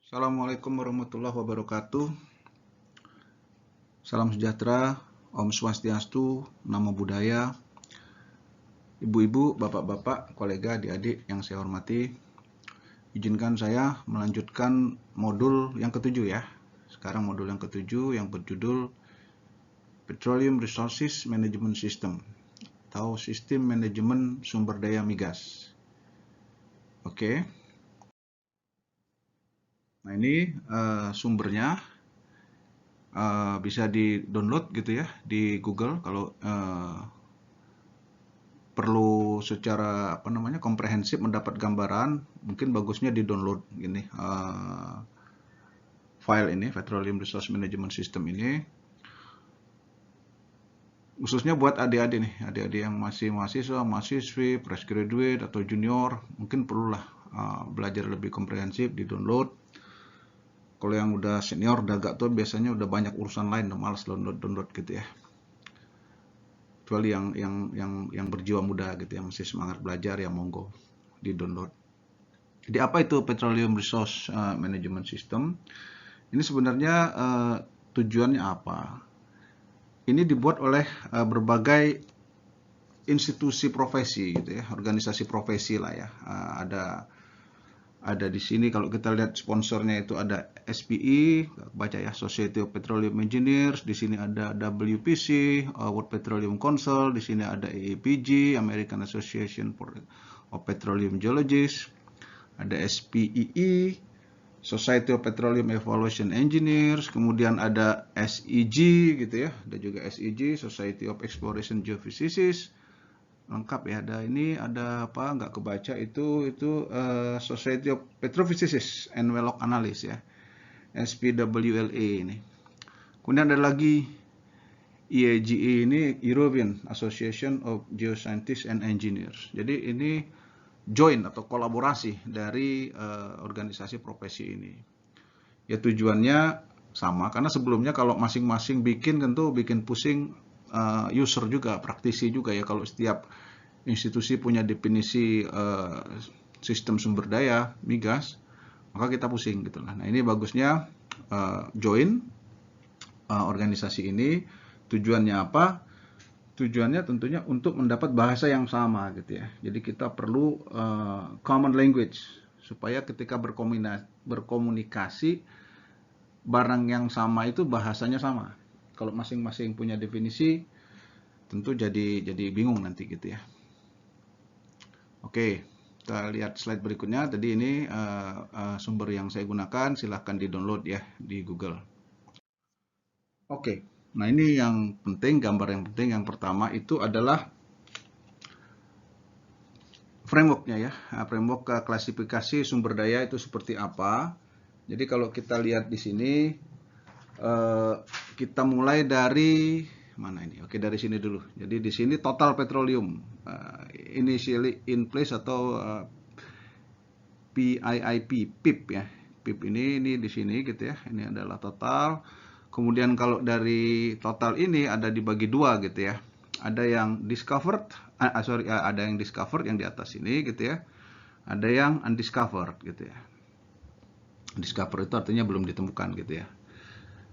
Assalamualaikum warahmatullahi wabarakatuh. Salam sejahtera, Om Swastiastu, Namo Buddhaya. Ibu-ibu, bapak-bapak, kolega, adik-adik yang saya hormati, izinkan saya melanjutkan modul yang ketujuh ya. Sekarang modul yang ketujuh yang berjudul Petroleum Resources Management System atau Sistem Manajemen Sumber Daya Migas. Oke. Nah ini sumbernya bisa di-download gitu ya di Google kalau perlu secara komprehensif mendapat gambaran, mungkin bagusnya di-download gini file ini Petroleum Resource Management System ini, khususnya buat adik-adik nih, adik-adik yang masih mahasiswa, mahasiswi, fresh graduate atau junior, mungkin perlulah belajar lebih komprehensif, di-download. Kalau yang udah senior, udah agak tua, biasanya udah banyak urusan lain, udah malas download gitu ya. Kecuali yang berjiwa muda gitu, yang masih semangat belajar, ya monggo di-download. Jadi apa itu Petroleum Resource Management System? Ini sebenarnya tujuannya apa? Ini dibuat oleh berbagai institusi profesi gitu ya, organisasi profesi lah ya. Ada di sini kalau kita lihat sponsornya itu ada SPE, baca ya, Society of Petroleum Engineers, di sini ada WPC, World Petroleum Council, di sini ada AAPG, American Association of Petroleum Geologists, ada SPEE, Society of Petroleum Evaluation Engineers, kemudian ada SEG gitu ya, ada juga SEG, Society of Exploration Geophysicists, lengkap ya, ada apa nggak kebaca itu Society of Petrophysicists and Well Rock Analysts ya, SPWLA ini. Kemudian ada lagi EAGE, ini European Association of Geoscientists and Engineers. Jadi ini join atau kolaborasi dari organisasi profesi ini. Ya tujuannya sama, karena sebelumnya kalau masing-masing bikin tentu bikin pusing user juga, praktisi juga ya. Kalau setiap institusi punya definisi sistem sumber daya migas, maka kita pusing gitu lah. Nah ini bagusnya join organisasi ini. Tujuannya apa? Tujuannya tentunya untuk mendapat bahasa yang sama gitu ya. Jadi kita perlu common language supaya ketika berkomunikasi barang yang sama itu bahasanya sama. Kalau masing-masing punya definisi, tentu jadi bingung nanti gitu ya. Oke, kita lihat slide berikutnya. Tadi ini sumber yang saya gunakan, silahkan di-download ya di Google. Oke, nah ini yang penting, gambar yang penting yang pertama itu adalah frameworknya ya. Framework klasifikasi sumber daya itu seperti apa. Jadi kalau kita lihat di sini, kita mulai dari mana ini? Oke, dari sini dulu. Jadi di sini total petroleum initially in place atau PIP ya. PIP ini di sini gitu ya. Ini adalah total. Kemudian kalau dari total ini ada dibagi dua gitu ya. Ada yang discovered, ada yang discovered yang di atas ini gitu ya. Ada yang undiscovered gitu ya. Discovered itu artinya belum ditemukan gitu ya.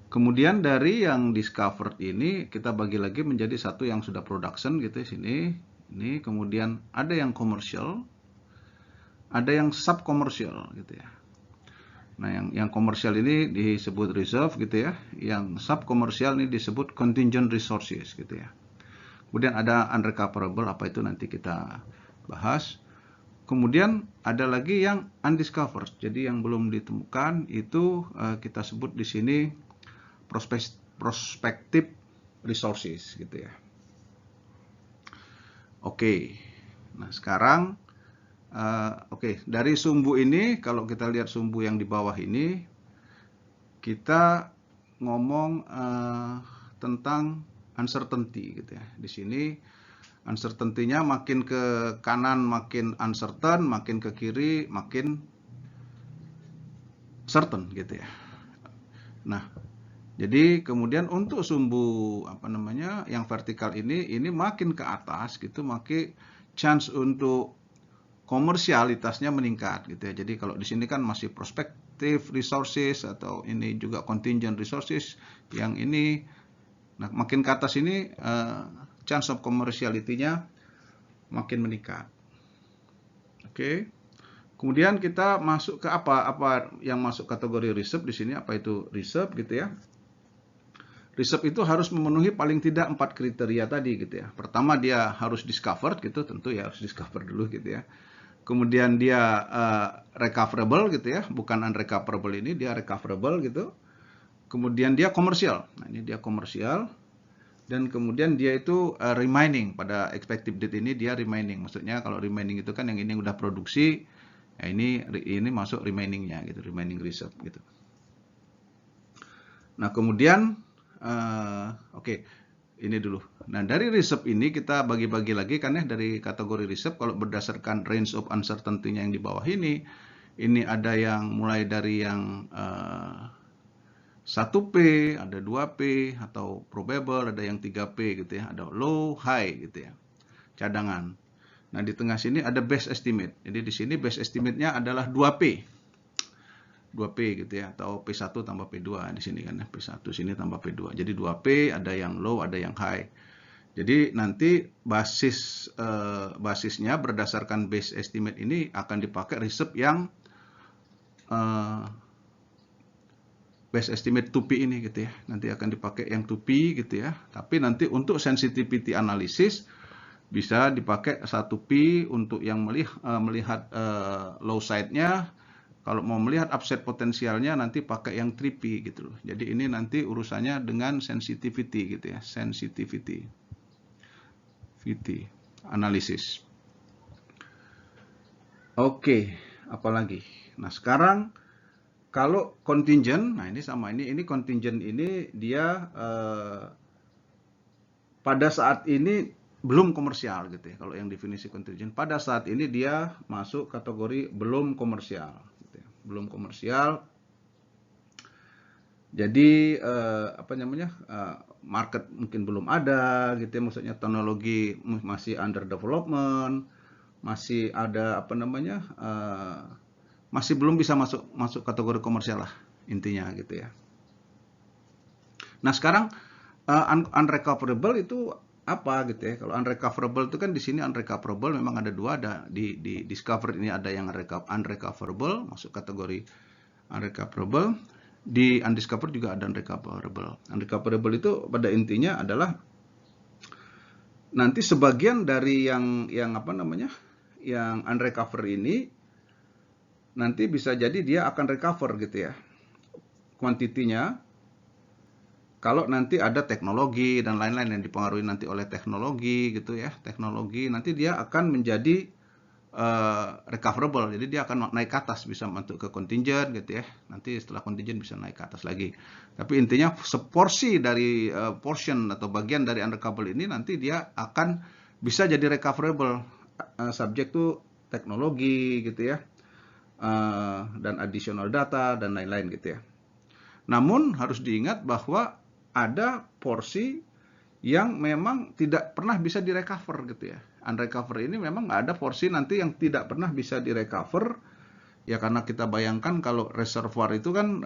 Kemudian dari yang discovered ini kita bagi lagi menjadi satu yang sudah production gitu ya, sini. Ini kemudian ada yang commercial, ada yang sub commercial gitu ya. Nah, yang komersial ini disebut reserve gitu ya. Yang sub commercial ini disebut contingent resources gitu ya. Kemudian ada unrecoverable, apa itu nanti kita bahas. Kemudian ada lagi yang undiscovered. Jadi yang belum ditemukan itu kita sebut di sini prospective resources gitu ya. Oke. Nah, sekarang dari sumbu ini, kalau kita lihat sumbu yang di bawah ini, kita ngomong tentang uncertainty gitu ya. Di sini uncertainty-nya makin ke kanan makin uncertain, makin ke kiri makin certain gitu ya. Nah, jadi kemudian untuk sumbu yang vertikal ini makin ke atas gitu, makin chance untuk komersialitasnya meningkat gitu ya. Jadi kalau di sini kan masih prospective resources atau ini juga contingent resources, yang ini, nah makin ke atas ini chance of commerciality-nya makin meningkat. Oke. Kemudian kita masuk ke apa yang masuk kategori reserve di sini, apa itu reserve gitu ya. Reserve itu harus memenuhi paling tidak 4 kriteria tadi gitu ya. Pertama dia harus discovered gitu, tentu ya harus discover dulu gitu ya. Kemudian dia recoverable gitu ya, bukan unrecoverable, ini dia recoverable gitu. Kemudian dia komersial. Nah, ini dia komersial. Dan kemudian dia itu remaining, pada expected date ini dia remaining. Maksudnya kalau remaining itu kan yang ini udah produksi, ya ini masuk remainingnya gitu, remaining reserve gitu. Nah, kemudian oke, ini dulu. Nah, dari reserve ini kita bagi-bagi lagi kan ya, dari kategori reserve kalau berdasarkan range of uncertainty-nya yang di bawah ini ada yang mulai dari yang 1P, ada 2P, atau probable, ada yang 3P gitu ya, ada low, high gitu ya, cadangan. Nah, di tengah sini ada best estimate. Jadi di sini best estimate-nya adalah 2P. 2P gitu ya, atau P1 tambah P2 di sini kan ya, P1 sini tambah P2. Jadi 2P, ada yang low, ada yang high. Jadi nanti basisnya berdasarkan base estimate ini akan dipakai reserve yang base estimate 2P ini gitu ya. Nanti akan dipakai yang 2P gitu ya. Tapi nanti untuk sensitivity analysis bisa dipakai 1P untuk yang melihat low side-nya. Kalau mau melihat upside potensialnya nanti pakai yang 3P gitu loh. Jadi ini nanti urusannya dengan sensitivity gitu ya. Sensitivity analysis. Oke, apalagi. Nah, sekarang kalau contingent, nah ini sama, ini contingent ini dia pada saat ini belum komersial gitu ya. Kalau yang definisi contingent, pada saat ini dia masuk kategori belum komersial gitu ya. Belum komersial. Jadi apa namanya? Market mungkin belum ada gitu ya, maksudnya teknologi masih under development, masih ada apa namanya? Masih belum bisa masuk kategori komersial lah intinya gitu ya. Nah, sekarang unrecoverable itu apa gitu ya? Kalau unrecoverable itu kan di sini unrecoverable memang ada dua, ada di discover ini ada yang unrecoverable, masuk kategori unrecoverable. Di undiscovered juga ada unrecoverable. Unrecoverable itu pada intinya adalah nanti sebagian dari yang apa namanya? Yang unrecover ini nanti bisa jadi dia akan recover gitu ya. Kuantitinya kalau nanti ada teknologi dan lain-lain yang dipengaruhi nanti oleh teknologi gitu ya. Teknologi nanti dia akan menjadi recoverable. Jadi dia akan naik ke atas, bisa masuk ke contingent gitu ya. Nanti setelah contingent bisa naik ke atas lagi. Tapi intinya seporsi dari portion atau bagian dari unrecoverable ini nanti dia akan bisa jadi recoverable subject to teknologi gitu ya. Dan additional data dan lain-lain gitu ya. Namun harus diingat bahwa ada porsi yang memang tidak pernah bisa direcover gitu ya. Unrecover ini memang ada porsi nanti yang tidak pernah bisa direcover ya, karena kita bayangkan kalau reservoir itu kan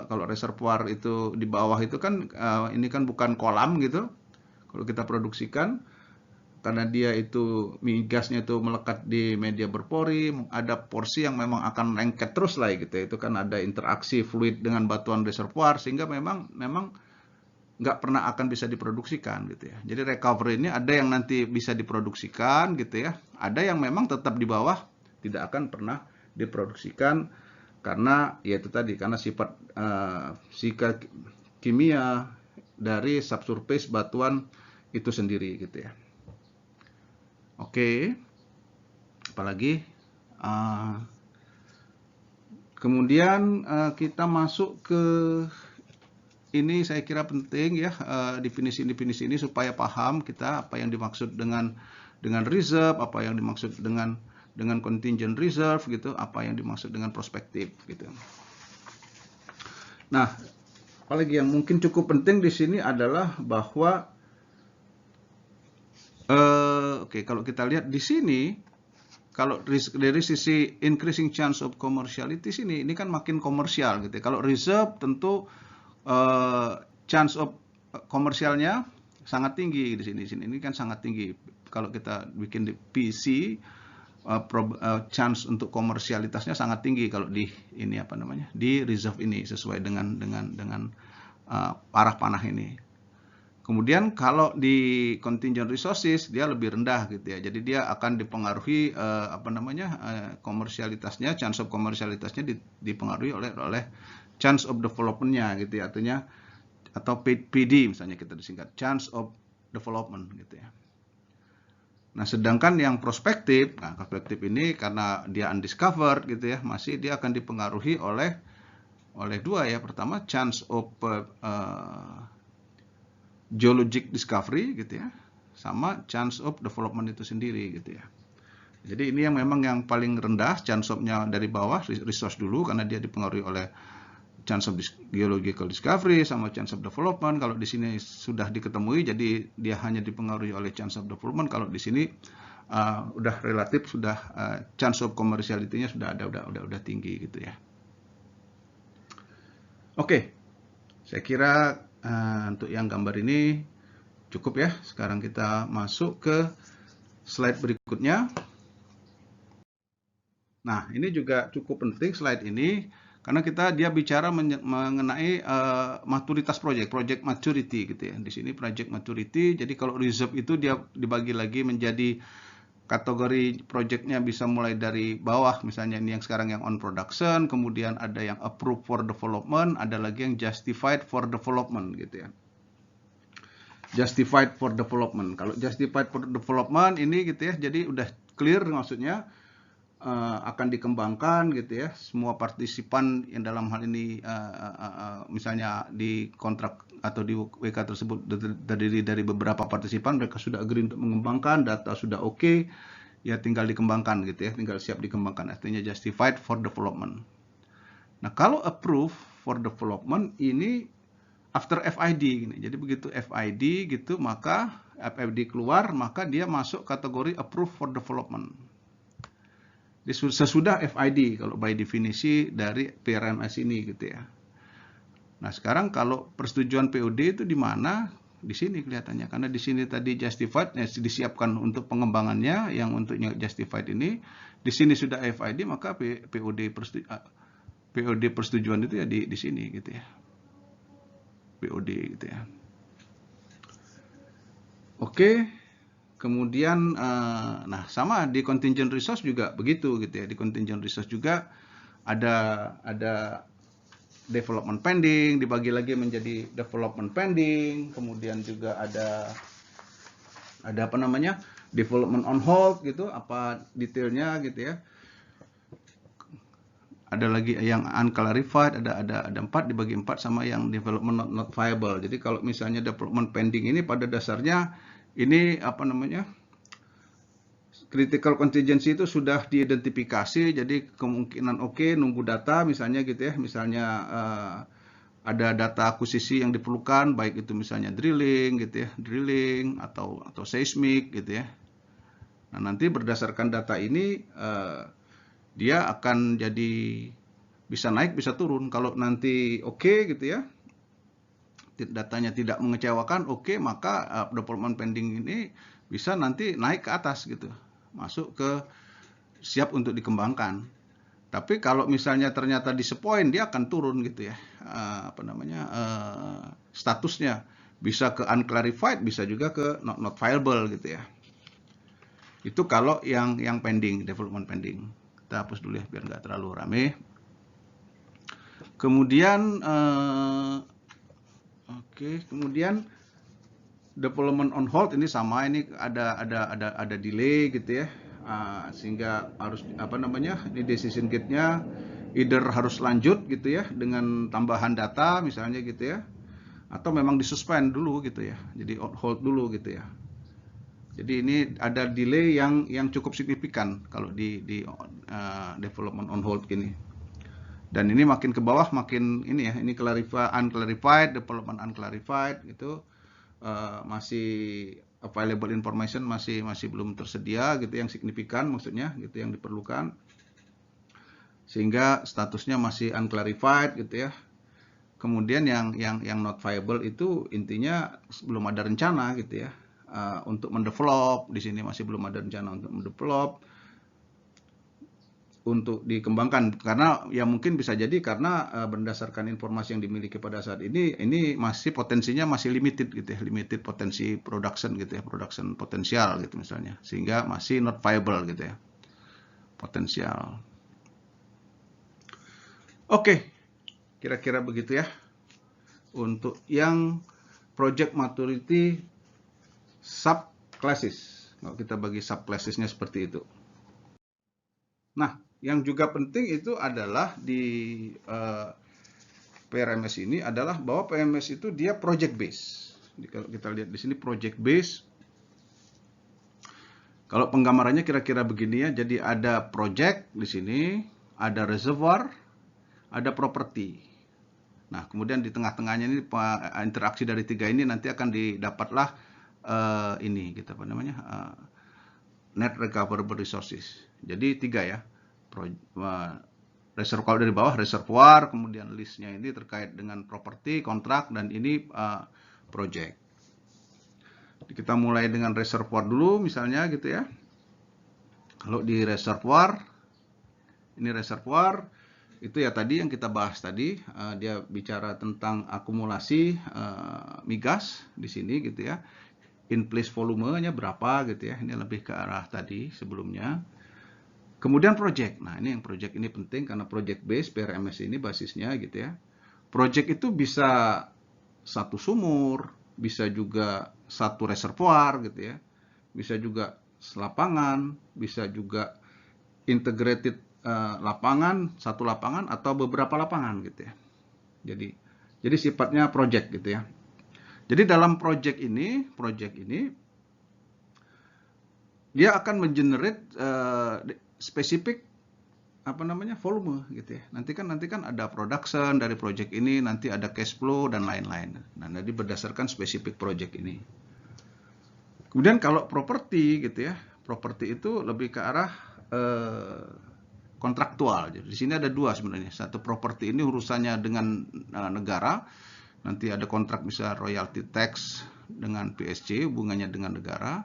kalau reservoir itu di bawah itu kan ini kan bukan kolam gitu. Kalau kita produksikan, karena dia itu migasnya itu melekat di media berpori, ada porsi yang memang akan lengket terus lah gitu ya. Itu kan ada interaksi fluid dengan batuan reservoir sehingga memang nggak pernah akan bisa diproduksikan gitu ya. Jadi recovery ini ada yang nanti bisa diproduksikan gitu ya. Ada yang memang tetap di bawah, tidak akan pernah diproduksikan karena ya itu tadi, karena sifat kimia dari subsurface batuan itu sendiri gitu ya. Oke, apalagi kemudian kita masuk ke ini, saya kira penting ya, definisi-definisi ini supaya paham kita apa yang dimaksud dengan reserve, apa yang dimaksud dengan contingent reserve gitu, apa yang dimaksud dengan prospektif gitu. Nah, apalagi yang mungkin cukup penting di sini adalah bahwa oke, kalau kita lihat di sini, kalau dari sisi increasing chance of commerciality sini, ini kan makin komersial gitu ya. Kalau reserve tentu chance of komersialnya sangat tinggi di sini. Ini kan sangat tinggi. Kalau kita bikin di PC, chance untuk komersialitasnya sangat tinggi kalau di ini apa namanya, di reserve ini sesuai dengan arah panah ini. Kemudian kalau di contingent resources dia lebih rendah gitu ya. Jadi dia akan dipengaruhi komersialitasnya, chance of komersialitasnya dipengaruhi oleh chance of development-nya gitu ya. Artinya atau PD misalnya kita disingkat, chance of development gitu ya. Nah, sedangkan yang prospektif, prospektif ini karena dia undiscovered gitu ya, masih dia akan dipengaruhi oleh dua ya. Pertama, chance of geologic discovery gitu ya, sama chance of development itu sendiri gitu ya. Jadi ini yang memang yang paling rendah, chance of-nya dari bawah, resource dulu karena dia dipengaruhi oleh chance of geological discovery sama chance of development. Kalau di sini sudah diketemui, jadi dia hanya dipengaruhi oleh chance of development. Kalau di sini udah relatif sudah chance of commerciality-nya sudah ada, udah tinggi gitu ya. Oke, saya kira untuk yang gambar ini cukup ya. Sekarang kita masuk ke slide berikutnya. Nah, ini juga cukup penting slide ini karena dia bicara mengenai maturitas project maturity gitu ya. Di sini project maturity. Jadi kalau reserve itu dia dibagi lagi menjadi kategori projectnya bisa mulai dari bawah, misalnya ini yang sekarang yang on production, kemudian ada yang approved for development, ada lagi yang justified for development gitu ya. Justified for development. Kalau justified for development ini gitu ya, jadi udah clear maksudnya akan dikembangkan gitu ya. Semua partisipan yang dalam hal ini misalnya di kontrak atau di WK tersebut terdiri dari beberapa partisipan, mereka sudah agree untuk mengembangkan, data sudah oke, ya tinggal dikembangkan gitu ya, tinggal siap dikembangkan, artinya justified for development. Nah, kalau approve for development ini after FID gini. Jadi begitu FID gitu, maka FID keluar, maka dia masuk kategori approve for development. Sesudah FID kalau by definisi dari PRMS ini gitu ya. Nah, sekarang kalau persetujuan POD itu di mana? Di sini kelihatannya. Karena di sini tadi justified disiapkan untuk pengembangannya, yang untuknya justified ini. Di sini sudah FID, maka POD persetujuan itu ya di sini gitu ya. POD gitu ya. Oke. Kemudian, nah sama di contingent resource juga begitu gitu ya. Di contingent resource juga ada development pending, dibagi lagi menjadi development pending, kemudian juga ada apa namanya, development on hold gitu, apa detailnya gitu ya. Ada lagi yang unclarified, ada 4 dibagi 4 sama yang development not viable. Jadi kalau misalnya development pending ini pada dasarnya ini apa namanya, critical contingency itu sudah diidentifikasi, jadi kemungkinan oke, nunggu data misalnya gitu ya, misalnya ada data akuisisi yang diperlukan, baik itu misalnya drilling gitu ya, drilling atau seismik gitu ya. Nah, nanti berdasarkan data ini dia akan jadi bisa naik bisa turun. Kalau nanti oke gitu ya, datanya tidak mengecewakan, oke, maka development pending ini bisa nanti naik ke atas gitu, masuk ke siap untuk dikembangkan. Tapi kalau misalnya ternyata disappoint, dia akan turun gitu ya, apa namanya, statusnya bisa ke unclarified, bisa juga ke not viable gitu ya. Itu kalau yang pending, development pending. Kita hapus dulu ya biar nggak terlalu rame. Kemudian kemudian development on hold ini sama, ini ada delay gitu ya, sehingga harus apa namanya, di decision gate-nya either harus lanjut gitu ya dengan tambahan data misalnya gitu ya, atau memang disuspend dulu gitu ya, jadi on hold dulu gitu ya. Jadi ini ada delay yang cukup signifikan kalau di development on hold gini. Dan ini makin ke bawah makin ini ya, ini unclarified, development unclarified gitu, masih available information masih belum tersedia gitu yang signifikan, maksudnya gitu yang diperlukan, sehingga statusnya masih unclarified gitu ya. Kemudian yang not viable itu intinya belum ada rencana gitu ya, untuk mendevelop. Di sini masih belum ada rencana untuk mendevelop, untuk dikembangkan, karena ya mungkin bisa jadi karena berdasarkan informasi yang dimiliki pada saat ini masih potensinya masih limited gitu ya, limited potensi production gitu ya, production potensial gitu misalnya, sehingga masih not viable gitu ya, potensial. Oke, kira-kira begitu ya untuk yang project maturity subclasses. Kalau kita bagi subclassesnya seperti itu. Nah, yang juga penting itu adalah di PRMS ini adalah bahwa PMS itu dia project base. Jadi kalau kita lihat di sini project base, kalau penggambarannya kira-kira begini ya. Jadi ada project di sini, ada reservoir, ada property. Nah, kemudian di tengah-tengahnya ini interaksi dari tiga ini nanti akan didapatlah ini kita apa namanya, net recoverable resources. Jadi tiga ya. Reservoir dari bawah, reservoir, kemudian listnya ini terkait dengan properti, kontrak, dan ini project. Jadi kita mulai dengan reservoir dulu misalnya gitu ya. Kalau di reservoir, ini reservoir itu ya tadi yang kita bahas tadi, dia bicara tentang akumulasi migas di sini gitu ya. In place volumenya berapa gitu ya. Ini lebih ke arah tadi sebelumnya. Kemudian project. Nah, ini yang project ini penting karena project base PRMS ini basisnya gitu ya. Project itu bisa satu sumur, bisa juga satu reservoir gitu ya. Bisa juga lapangan, bisa juga integrated lapangan, satu lapangan atau beberapa lapangan gitu ya. Jadi sifatnya project gitu ya. Jadi dalam project ini dia akan mengenerate spesifik apa namanya volume gitu ya. Nanti kan ada production dari project ini, nanti ada cash flow dan lain-lain. Nah, jadi berdasarkan spesifik project ini. Kemudian kalau properti gitu ya, properti itu lebih ke arah kontraktual. Jadi di sini ada dua sebenarnya. Satu, properti ini urusannya dengan negara. Nanti ada kontrak bisa royalty tax dengan PSG, hubungannya dengan negara.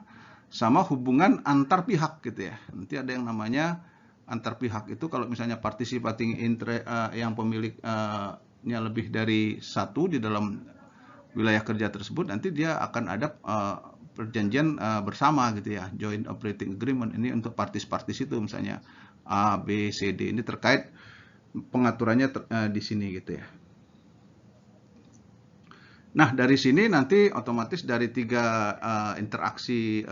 Sama hubungan antar pihak gitu ya. Nanti ada yang namanya antar pihak itu kalau misalnya participating interest yang pemiliknya lebih dari satu di dalam wilayah kerja tersebut, nanti dia akan ada perjanjian bersama gitu ya, joint operating agreement. Ini untuk partis-partis itu misalnya A, B, C, D, ini terkait pengaturannya di sini gitu ya. Nah, dari sini nanti otomatis dari tiga interaksi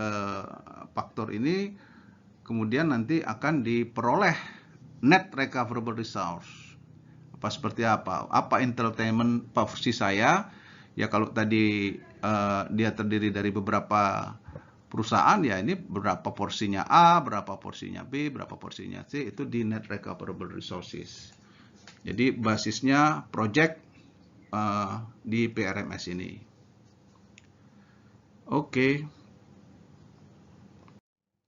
faktor ini, kemudian nanti akan diperoleh net recoverable resource. Apa seperti apa? Apa entertainment porsi saya? Ya kalau tadi dia terdiri dari beberapa perusahaan, ya ini berapa porsinya A, berapa porsinya B, berapa porsinya C, itu di net recoverable resources. Jadi basisnya project di PRMS ini. Oke.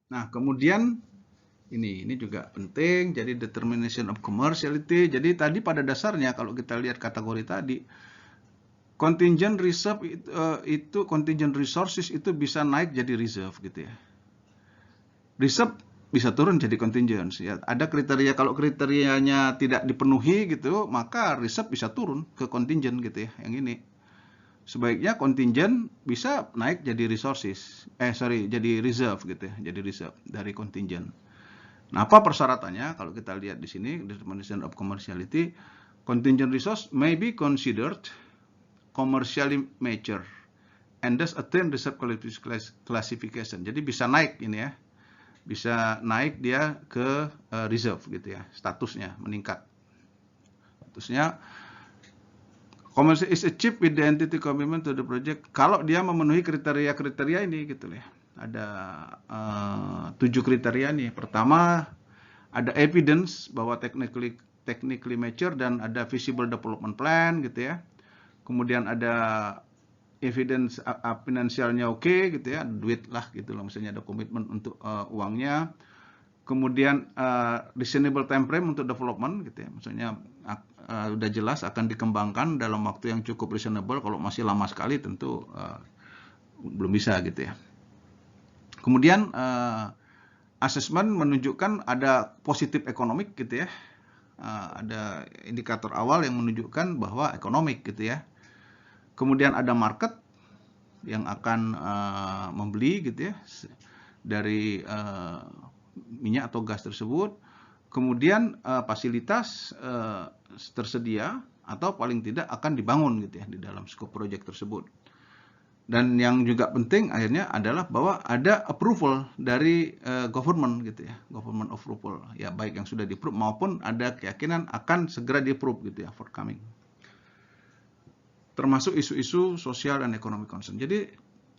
Nah, kemudian ini juga penting. Jadi determination of commerciality. Jadi tadi pada dasarnya kalau kita lihat kategori tadi, contingent reserve itu contingent resources itu bisa naik jadi reserve gitu ya. Reserve bisa turun jadi contingent. Ya, ada kriteria, kalau kriterianya tidak dipenuhi gitu, maka reserve bisa turun ke contingent gitu ya. Yang ini. Sebaiknya contingent bisa naik jadi resources. Jadi reserve gitu ya. Jadi reserve dari contingent. Nah, apa persyaratannya? Kalau kita lihat di sini, determination of commerciality, contingent resource may be considered commercially mature and thus attain reserve classification. Jadi bisa naik ini ya. Bisa naik dia ke reserve gitu ya. Statusnya meningkat. Statusnya commercial is achieved with the entity commitment to the project. Kalau dia memenuhi kriteria-kriteria ini gitu ya. Ada 7 kriteria nih. Pertama, ada evidence bahwa technically mature dan ada visible development plan gitu ya. Kemudian ada evidence finansialnya oke gitu ya, duit lah gitu loh, misalnya ada komitmen untuk uangnya. Kemudian reasonable time frame untuk development gitu ya, misalnya udah jelas akan dikembangkan dalam waktu yang cukup reasonable. Kalau masih lama sekali tentu belum bisa gitu ya. Kemudian assessment menunjukkan ada positif ekonomik gitu ya, ada indikator awal yang menunjukkan bahwa ekonomik gitu ya. Kemudian ada market yang akan membeli gitu ya dari minyak atau gas tersebut. Kemudian fasilitas tersedia atau paling tidak akan dibangun gitu ya di dalam skop proyek tersebut. Dan yang juga penting akhirnya adalah bahwa ada approval dari government gitu ya, government approval ya, baik yang sudah di-approve maupun ada keyakinan akan segera di-approve gitu ya, forthcoming. Termasuk isu-isu sosial dan ekonomi concern. Jadi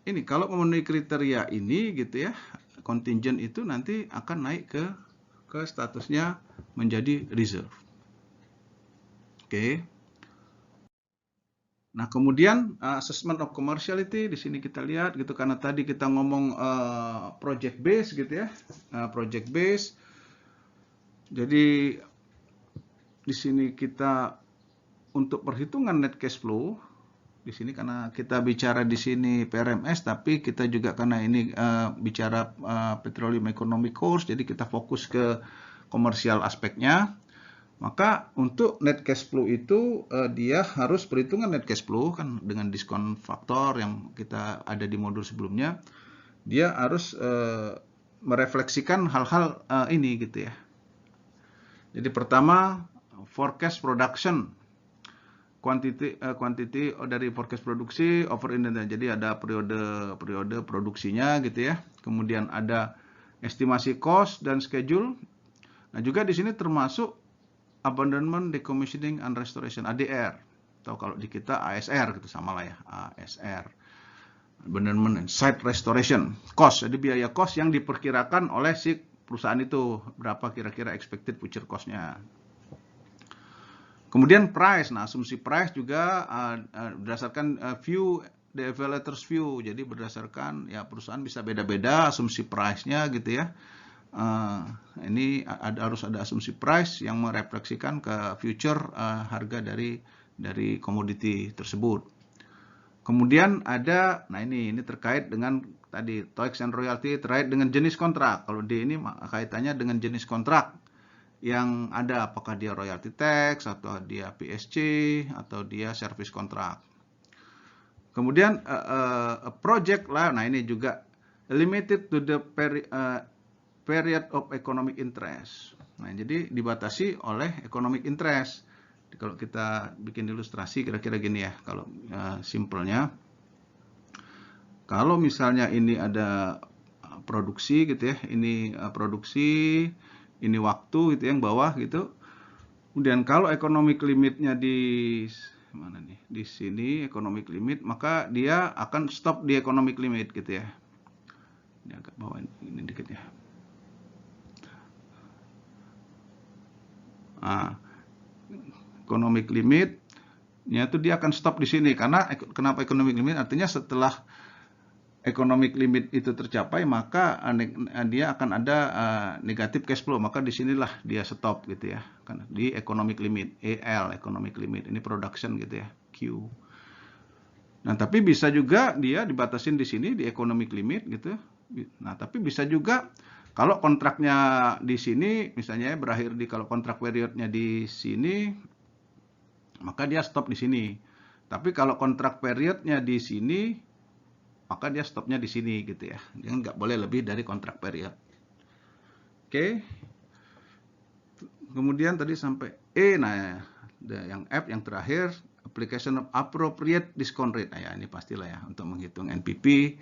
ini kalau memenuhi kriteria ini gitu ya, contingent itu nanti akan naik ke statusnya menjadi reserve. Oke. Nah, kemudian assessment of commerciality di sini kita lihat gitu, karena tadi kita ngomong project base gitu ya, project base. Jadi di sini kita untuk perhitungan net cash flow di sini, karena kita bicara di sini PRMS, tapi kita juga karena ini bicara Petroleum Economic Course, jadi kita fokus ke komersial aspeknya. Maka untuk net cash flow itu dia harus perhitungan net cash flow kan dengan diskon faktor yang kita ada di modul sebelumnya. Dia harus merefleksikan hal-hal ini gitu ya. Jadi pertama, forecast production, quantity dari forecast produksi over intent. Jadi ada periode produksinya gitu ya. Kemudian ada estimasi cost dan schedule. Nah, juga di sini termasuk abandonment, decommissioning, and restoration, ADR. Atau kalau di kita ASR gitu, sama lah ya, ASR. Abandonment and site restoration cost. Jadi biaya cost yang diperkirakan oleh si perusahaan itu, berapa kira-kira expected future cost-nya. Kemudian price. Nah, asumsi price juga berdasarkan view, the evaluator's view. Jadi berdasarkan ya perusahaan bisa beda-beda asumsi price-nya gitu ya. Ini harus ada asumsi price yang merefleksikan ke future harga dari komoditi tersebut. Kemudian ada, nah ini terkait dengan tadi tax and royalty, terkait dengan jenis kontrak. Kalau di ini kaitannya dengan jenis kontrak yang ada, apakah dia royalty tax atau dia PSC atau dia service kontrak. Kemudian project lah, nah ini juga limited to the period of economic interest. Nah, jadi dibatasi oleh economic interest. Kalau kita bikin ilustrasi kira-kira gini ya, kalau simpelnya. Kalau misalnya ini ada produksi gitu ya, ini produksi, ini waktu gitu yang bawah gitu. Kemudian kalau economic limitnya di mana nih? Di sini economic limit, maka dia akan stop di economic limit gitu ya. Ini agak bawah ini dikit ya. Nah, economic limitnya itu dia akan stop di sini. Karena kenapa economic limit? Artinya setelah economic limit itu tercapai, maka dia akan ada negatif cash flow. Maka disinilah dia stop gitu ya. Kan di economic limit, EL economic limit. Ini production gitu ya, Q. Nah, tapi bisa juga dia dibatasin di sini di economic limit gitu. Nah, tapi bisa juga kalau kontraknya di sini, misalnya berakhir di kalau kontrak periodnya di sini, maka dia stop di sini. Tapi kalau kontrak periodnya di sini, maka dia stopnya di sini gitu ya. Dia nggak boleh lebih dari kontrak period. Oke. Kemudian tadi sampai E, nah yang F yang terakhir, application of appropriate discount rate. Nah ya ini pastilah ya, untuk menghitung NPP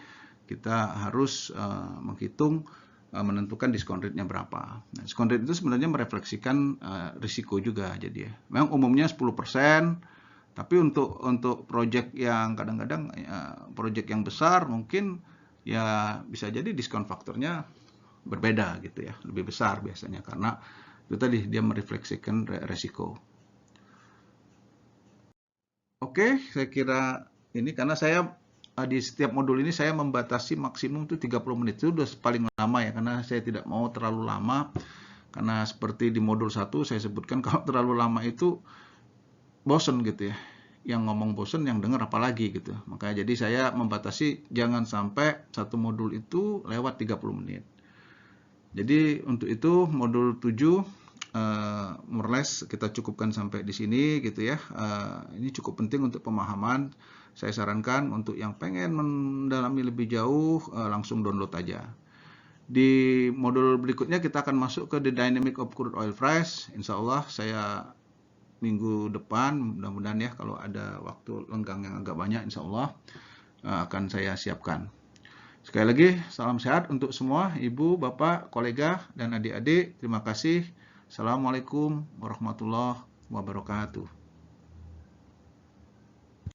kita harus menghitung menentukan diskon rate-nya berapa. Nah, diskon rate itu sebenarnya merefleksikan risiko juga jadi ya. Memang umumnya 10%, tapi untuk project yang kadang-kadang project yang besar mungkin ya bisa jadi diskon faktornya berbeda gitu ya, lebih besar biasanya karena itu tadi dia merefleksikan risiko. Oke, saya kira ini karena saya di setiap modul ini saya membatasi maksimum itu 30 menit. Itu udah paling lama ya, karena saya tidak mau terlalu lama. Karena seperti di modul 1 saya sebutkan kalau terlalu lama itu bosen gitu ya. Yang ngomong bosen, yang denger apalagi gitu. Makanya jadi saya membatasi jangan sampai satu modul itu lewat 30 menit. Jadi untuk itu modul 7 more or less kita cukupkan sampai di sini gitu ya. Ini cukup penting untuk pemahaman. Saya sarankan untuk yang pengen mendalami lebih jauh langsung download aja. Di modul berikutnya kita akan masuk ke the dynamic of crude oil price. Insya Allah saya minggu depan, mudah-mudahan ya, kalau ada waktu lenggang yang agak banyak, insya Allah akan saya siapkan. Sekali lagi, salam sehat untuk semua, ibu, bapak, kolega, dan adik-adik. Terima kasih. Assalamualaikum warahmatullahi wabarakatuh.